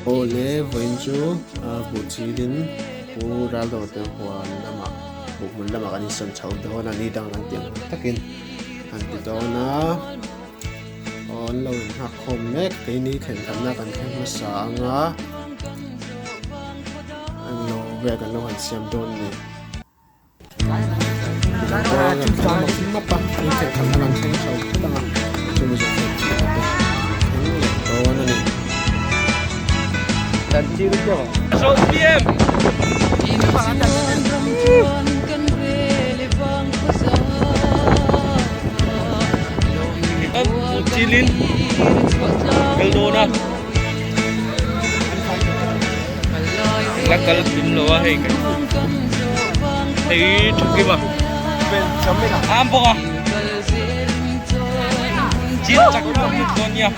Ole Venju Buchidin Uralo de Juan Lama Bukmun Lama Kanison Chow de Hona Nidang Antiang Takin Antidona On Lo Hakom Mek Kini Ken Kana Kan Ken Masanga Ano Vega No Han Siam Don Ni Bilang Ko Kan Mapa Ni Ken Kana Kan Ken Chow Tanga Sumu Sumu Dona Ni Dan chiêu cho số PM chilin Eldona là cả lớp tin lo hay cái thấy chụp kim à am bông à chín chắc con nha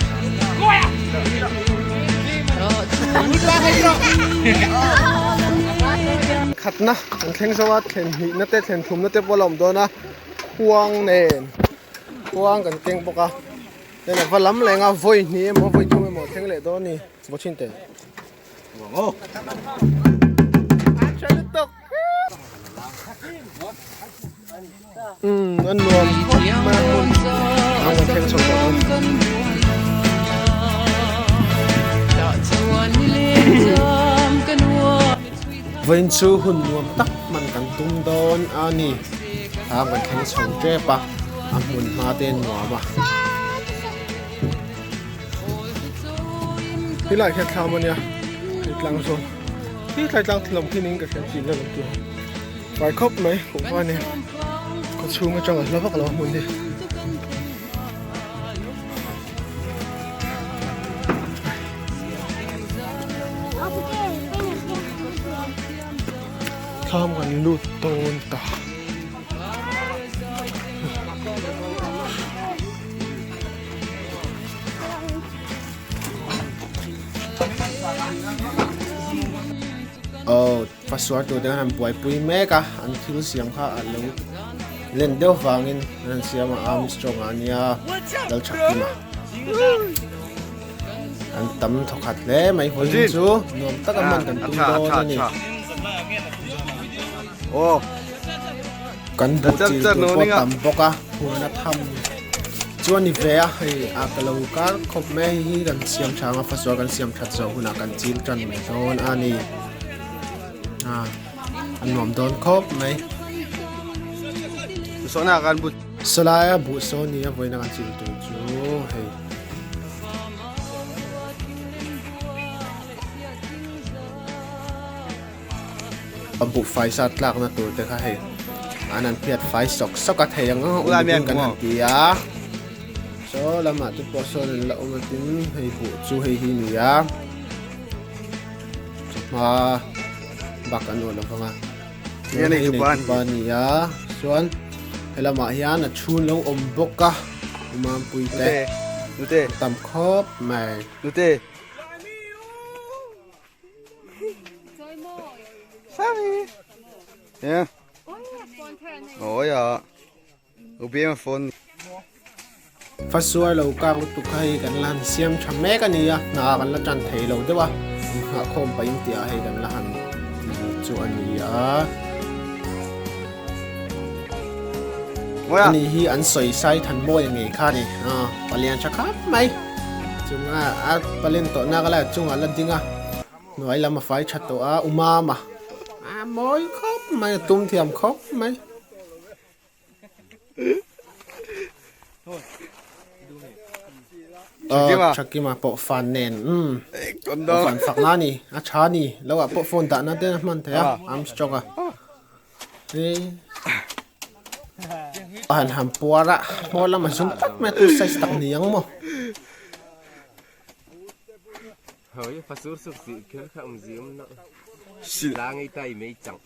khát na anh khen sao á khen hỉ nát tết khen thùng nát tết bao lồng đó na quang nền quang cần keng bốc à đây là vào lắm lại ngao vui nè mà vui chung mà khen lệ đó nè vô chín tệ ô anh nuông mà anh khen sao đó Vinh su hun nuông tắc man kan tum don ani ta kan khen chong tre pa amun ma ten nuwa ma hi lai khen thao mania hi tlang so hi lai tlang thlom khi ning ka khen chi lom tu vai khop mai ko wa ne ko chu ma chong la vak lo mun đi thamกันลูดโตนตาฟัสวาตัวเดิมป่วยปุยเมกะอันที่รู้เสียงข้าอันลูเล่นเดียวฟังอินนั่นเสียงอาร์มสตรองอันยาเราชักกิมาอันตั้มถกัดเล่ไม่หัวจินซูนวมตะกันมันกันตุ้งโตนี่โอ้กันบุตรจีตัวพอตั้มปกะหัวนัทำจวนนิเวียให้อากาลูการคบแม่ฮีกันเสียมช้างฟัสวากันเสียมชัดเจ้าหุ่นกันจีนกันไม่โดนอันนี้อันนวมโดนคบไหมโซน่ากันบุตรสลายบุตรโซนี่ไว้ในการจีนตัวจูให้บุกไฟสัตว์หลักนะตัวเด็กให้อันนั้นเพียรไฟสกัดให้ยังอุ้ยกันหันตีอ่ะโซละมาตุปโซนละอุ้มตินให้บุจูให้หินยามาบักอันนู้นแล้วฟังอ่ะนี่ในบ้านนี่ยาส่วนให้ละมาเฮียน่ะชูนลงอมบกกะมาปุยเตะดูเตะต่ำครบไหมดูเตะSorry. Yeah. Oh yeah. Ubi ma phone. Fasua lo ka tu kai kan lan siam chamme kan ya na kan la chan thei lo de wa. Ha khom pa ing tia he kan la han chu ani ya. Ani hi an soi sai than mo yang ngai kha ni. Palian cha khap mai. Chung a palen to na ka la chung a la dinga. Noi la ma fai chat to a uma ma. Mối khóc mày tung thiềm khóc mày chắc kia mà bộ phản nền bộ phản phẳng lá nì chá nì lâu à bộ phone tạ nó tên mình thế à Armstrong à đi hàn hàm bùa ra bùa là mà xuống tắt mày tôi say tặng niếng mà hỏi phát xuất sự gì cứ không gì nó là ngay tay mấy chẳng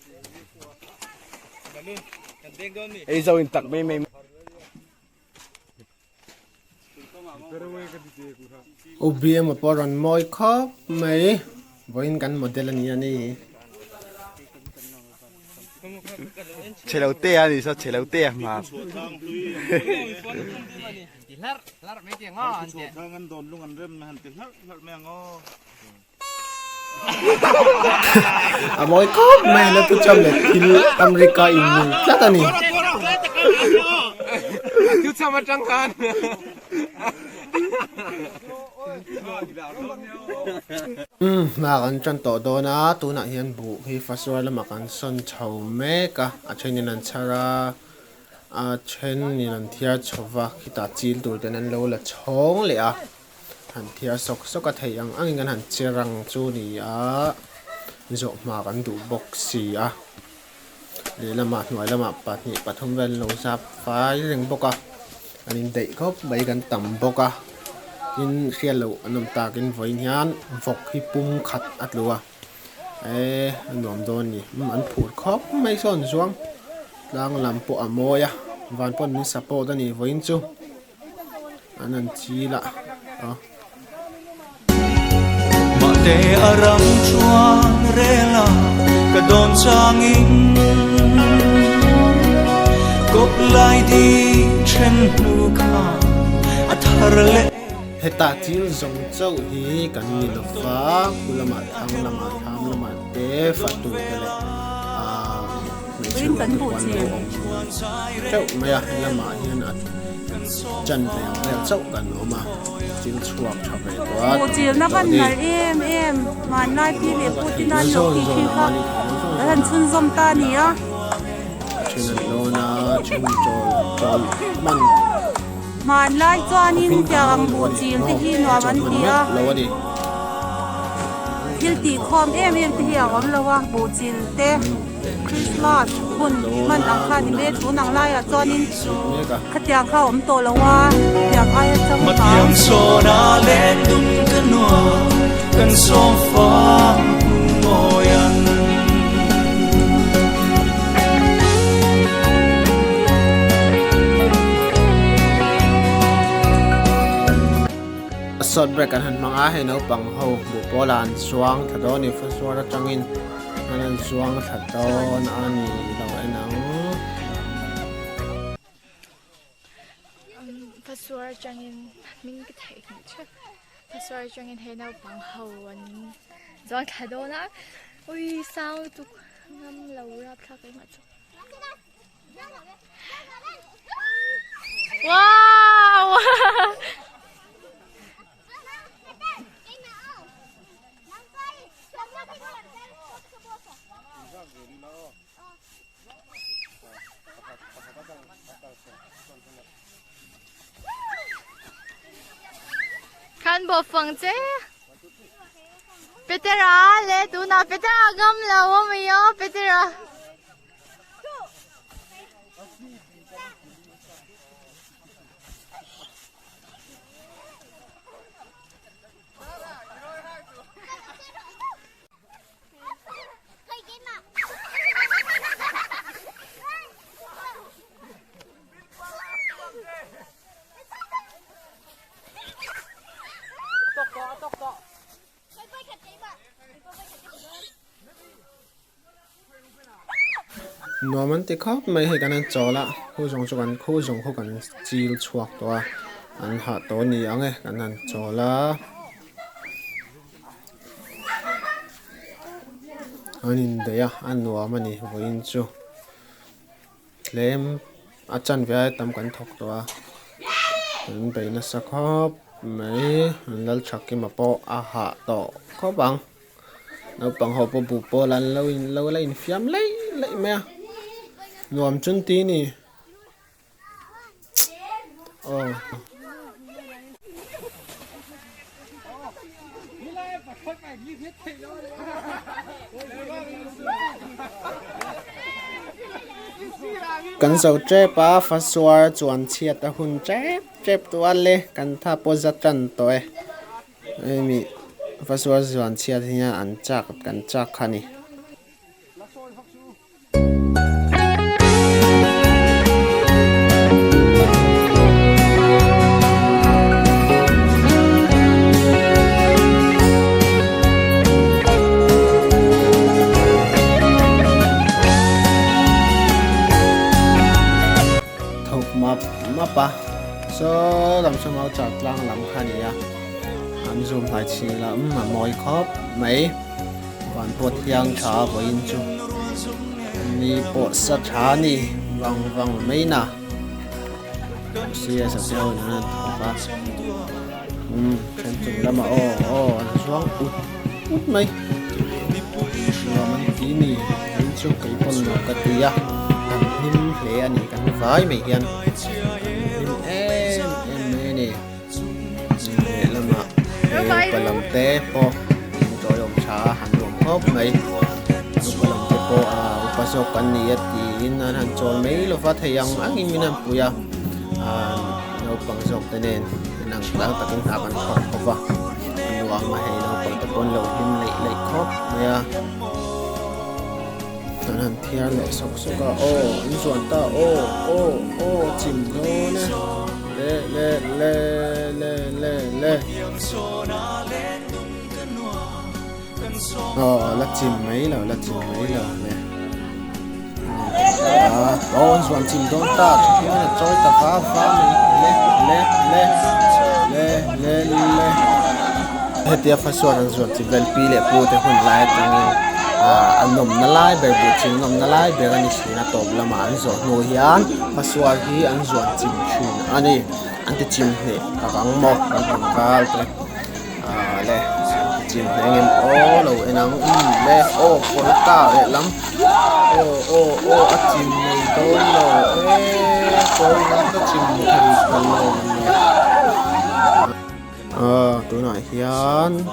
ấy rồi tặng mấy mấy Ubi mà bỏ rắn môi khóc mấy với gắn model này này chế đầu tê thì sao chế đầu tê mà lar mấy tiếng ngon anh chị. Amoy ko may natucham le til Amerika ini kata ni Chút sao mà trăng khan. na kan chan to do na tu na hian bu hi faswar la makan son chau me ka a chen nan chara a chen ni nan thia chowa kita chil tur ten an lo la chong le a han thia sok sok a thei ang angin kan han cherang chu ni a zo ma kan du box si a le lama hnuai lama pahnih pathum vel lo sap fai reng boka anin dei khop bai kan tam boka in khial lo anam takin voin hian vok hi pum khat atluwa nuam don ni an phur khop mai son zuang lang lam po amoya van pon ni support ani voin chu anan chi la mà để aram chuan rela ka don changin cop lai đi chen nu kha athar le heta chil zong chau hi kan ni lo fa kulama tham lama te fatu tele Rin kan bu chi chau maya lama hian at chan ve chau kan oma chil chuak thabe to bu chi na ban nar em man nai pi le putin an lo ki khi kha han chun zom ta ni a chen lo na chen chol man man lai chuan in tiang bu chi te hi no ban ti a lo di hil ti khom em ti hi awam lo wa bu chi te Christmas hun man ang kha ni me chu nang lai a chuan in me ka khatiang kha om to lo wa tiang ai chang mà ta tiang so na lên dum kan no kan so fa moyan sot break kan han manga he no pang ho bu polan suang thado ni faswar atangin anan suang thadon ani lo enang Faswar changin min cái thể chứ Faswar changin hay nào bằng hầu anh do thà đó na ui sao tụ ngâm lâu ra thà cái mặt wow kan bo phang che petera le tu na petera gam la wo me yo petera norman te khop mai he kan an chola khu jong khu kan chil chuak to an ha to ni ange kan an chola anin de ya an nuam ani voin chu lem achan ve tam kan thok to an be na sakhop mai lal thaki ma po a ha to ko bang no pang ho po bu po lan lo la in fiam lei me nuam chun ti ni kan so tre pa faswar chuan chiat a hun trep to alle kan tha pozatan to mi faswar chuan chiat hiya an chak kan chak khani pa so làm sao mau chặt lang làm khani ya an zoom hai chi la mà moi khop mấy phản bột yang trà với in chú ni bột sa trà ni vang mấy na xia sa xia hơn nữa thằng ba chân chụp là mà anh xuống út mấy rồi mình tí ni in chú cái con nó cái tia thằng him lệ anh cái vái mày hiền em mấy nè lệ là mà cái làm té po cho ông cha hành động hốp mấy lúc cái làm té po pasokan niya tin han chon mấy lo phát hay ang angin minam puya no pangsok tanen nang tao taking haban ko ba ano ang mahay no pagtapon lo him lay khop maya tanan thia le sok soka in suan ta chim do na le là chim mấy là nè anh soạn chim đón ta thì là trôi ta phá mình le hết tiệp phát soạn anh soạn chim vel pi lệ po te hun lai tăng anh nôm na lai bè bụt chim nôm na lai bè anh chỉ na top là mà anh soạn nuôi hiền phát soạn hi anh soạn chim chun anh te chim nè vắng mò vắng cao te le chim anh em lâu anh ăn le con cao lệ lắm chim này tôi rồi tôi nó có chim một thằng rồi tôi nói hiền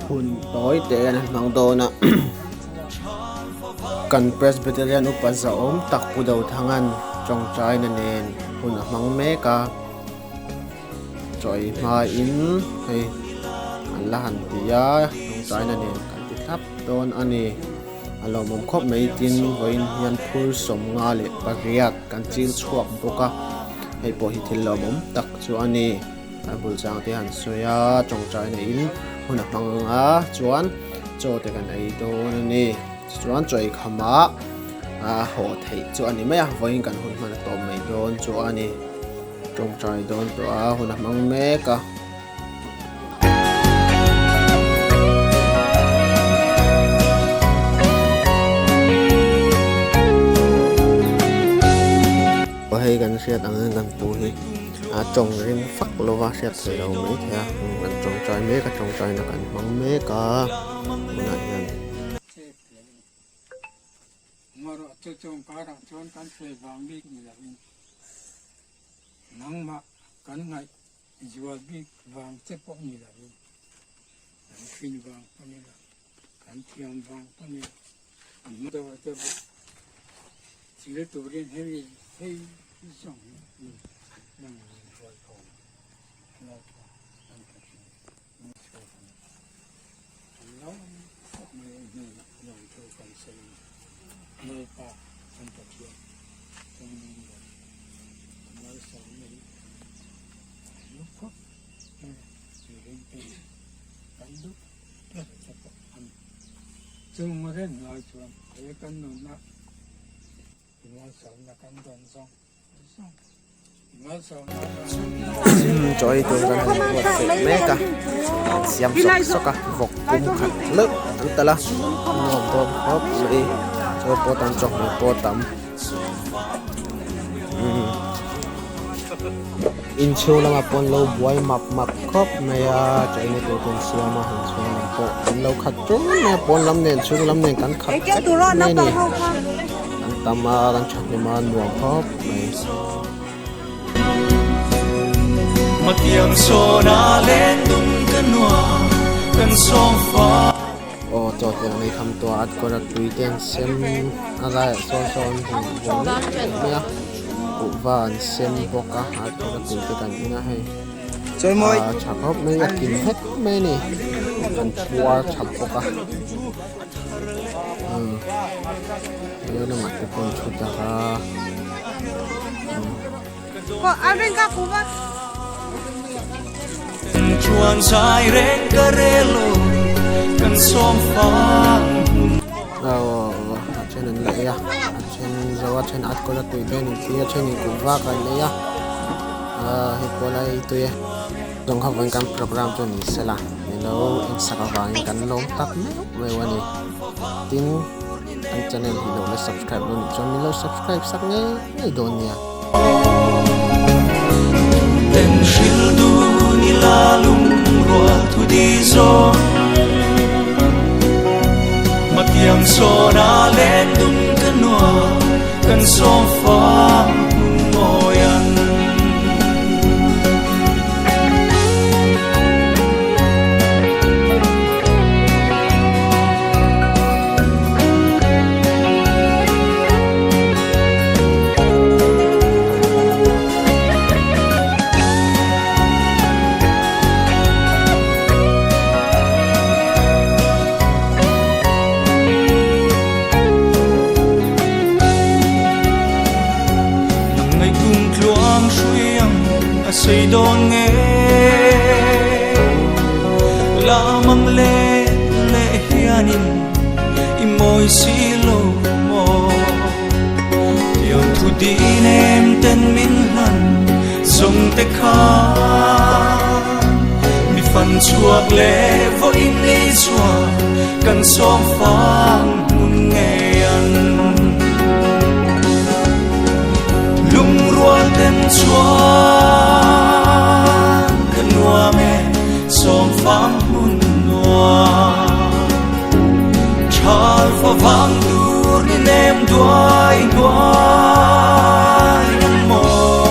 hun tối tệ này bằng tôi nè cần Presbyterian upazaom tak pu đầu thang ăn trong trái nên hun mang mé cả trời mai in hay anh là hành tia trong trái nên cần tiếp thắp tôn anh này alo mom khop mấy tin với nhân phul som nga le pariat kan chil chuak boka hei po hi thil lo mom tak chu ani bul chang te han soya trong trai nei in huna manga chuan cho te kan ei do ani chuan choi khama ho thei chu ani mai voin kan hun man to mai don chu ani trong trai don to huna mang me ka hay gần xe tăng gần bùi trồng rim phát lô va xe thời đầu mấy thea gần trồng trái mấy cái trồng trái là gần măng mấy cả này nhân mà rồi cho trồng cá đằng trốn cắn phơi vàng đi như là nắng mà cắn ngày vừa đi vàng chết bóng như là phình vàng như là cắn thiềm vàng như là tôi chỉ lấy tủ điện hay xong nằm rồi còn lo ăn cái nó mày làm cho con xây nơi pa trong tập chuyện trong nói sống mình lúc khóc thì lên tiền đánh đúc rất là tốt ăn chung mà thế nói chuyện cái cân nó nặng trời tôi đang một cái mé cả xem sọc cả vọc cũng khẩn lớn ta là ngon tôm hấp đi cho po tan chọc một po tắm in chiu là mà pon lâu boy mập khóc này chạy này tôi còn xem mà hình xem mà po lâu khát trốn này pon lắm nền chiu lắm nền cắn khát này nè tama kan chat ni man nuam hop mai matiam so na len dum kanwa kan song fa cho te nai tham to at ko ra tui ten sem aga son bon ya ku van sem boka at ko ra tui te kan ina hai chơi môi chak hop mai ya kin het mai ni kan puar chap boka nó mặc cái con chuột ra có ăn bên các cụ ba chuan sai ren karelo kan som fa trên này lại à trên giờ trên ắt có là tùy bên kia trên này cũng va cái này à hết qua đây tùy dòng học văn cam program cho mình sẽ là lo in sakawang kan long tak me wani tin ang channel hi lo la subscribe lo ni chon mi lo subscribe sak nge don nia ten shil du ni la lung rua thu di zo matiang so na len dum kanwa kan so fa moyan say don nghe la mang le le hianin imoy silo mo yung thu di nem ten min han song te kha mi fan chuak le vo in ni chua kan som phang mun nghe an lung rual ten chua som phang mun noa chal fa vang dur ni nem duai